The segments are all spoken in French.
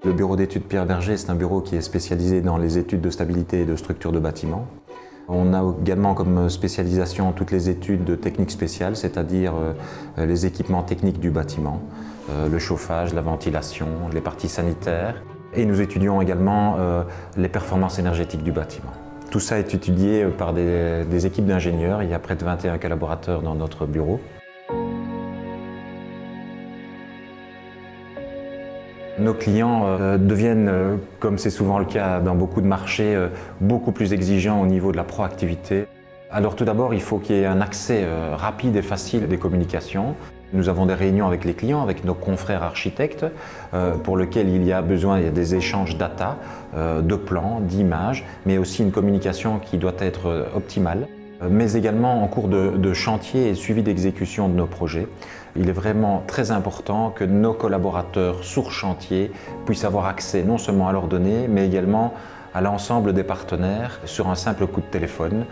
Le bureau d'études Pierre Berger, c'est un bureau qui est spécialisé dans les études de stabilité et de structure de bâtiments. On a également comme spécialisation toutes les études de techniques spéciales, c'est-à-dire les équipements techniques du bâtiment, le chauffage, la ventilation, les parties sanitaires. Et nous étudions également les performances énergétiques du bâtiment. Tout ça est étudié par des équipes d'ingénieurs. Il y a près de 21 collaborateurs dans notre bureau. Nos clients deviennent, comme c'est souvent le cas dans beaucoup de marchés, beaucoup plus exigeants au niveau de la proactivité. Alors tout d'abord, il faut qu'il y ait un accès rapide et facile des communications. Nous avons des réunions avec les clients, avec nos confrères architectes, pour lesquels il y a des échanges data, de plans, d'images, mais aussi une communication qui doit être optimale. Mais également en cours de chantier et suivi d'exécution de nos projets. Il est vraiment très important que nos collaborateurs sur chantier puissent avoir accès non seulement à leurs données, mais également à l'ensemble des partenaires sur un simple coup de téléphone.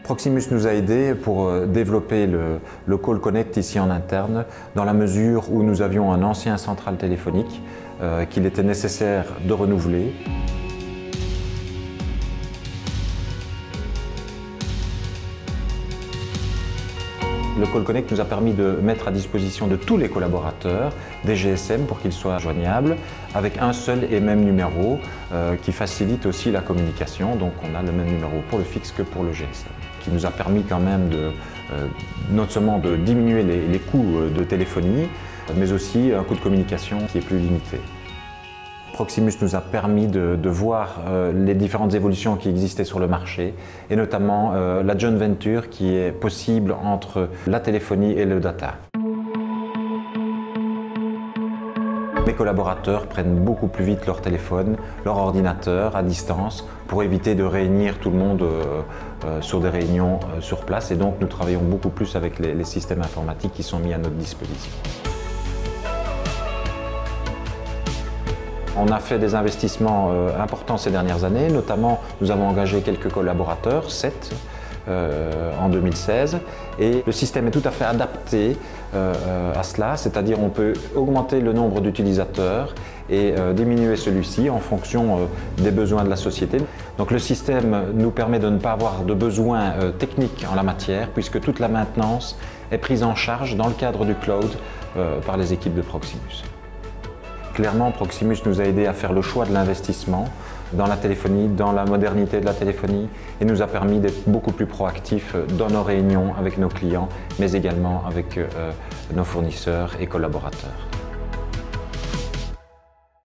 Proximus nous a aidés pour développer le Call Connect ici en interne, dans la mesure où nous avions un ancien central téléphonique qu'il était nécessaire de renouveler. Le Call Connect nous a permis de mettre à disposition de tous les collaborateurs des GSM pour qu'ils soient joignables avec un seul et même numéro qui facilite aussi la communication. Donc on a le même numéro pour le fixe que pour le GSM, qui nous a permis quand même non seulement de diminuer les coûts de téléphonie, mais aussi un coût de communication qui est plus limité. Proximus nous a permis de voir les différentes évolutions qui existaient sur le marché et notamment la joint venture qui est possible entre la téléphonie et le data. Mes collaborateurs prennent beaucoup plus vite leur téléphone, leur ordinateur à distance pour éviter de réunir tout le monde sur des réunions sur place, et donc nous travaillons beaucoup plus avec les systèmes informatiques qui sont mis à notre disposition. On a fait des investissements importants ces dernières années, notamment nous avons engagé quelques collaborateurs, 7 en 2016, et le système est tout à fait adapté à cela, c'est-à-dire on peut augmenter le nombre d'utilisateurs et diminuer celui-ci en fonction des besoins de la société. Donc le système nous permet de ne pas avoir de besoins techniques en la matière, puisque toute la maintenance est prise en charge dans le cadre du cloud par les équipes de Proximus. Clairement, Proximus nous a aidés à faire le choix de l'investissement dans la téléphonie, dans la modernité de la téléphonie, et nous a permis d'être beaucoup plus proactifs dans nos réunions avec nos clients, mais également avec nos fournisseurs et collaborateurs.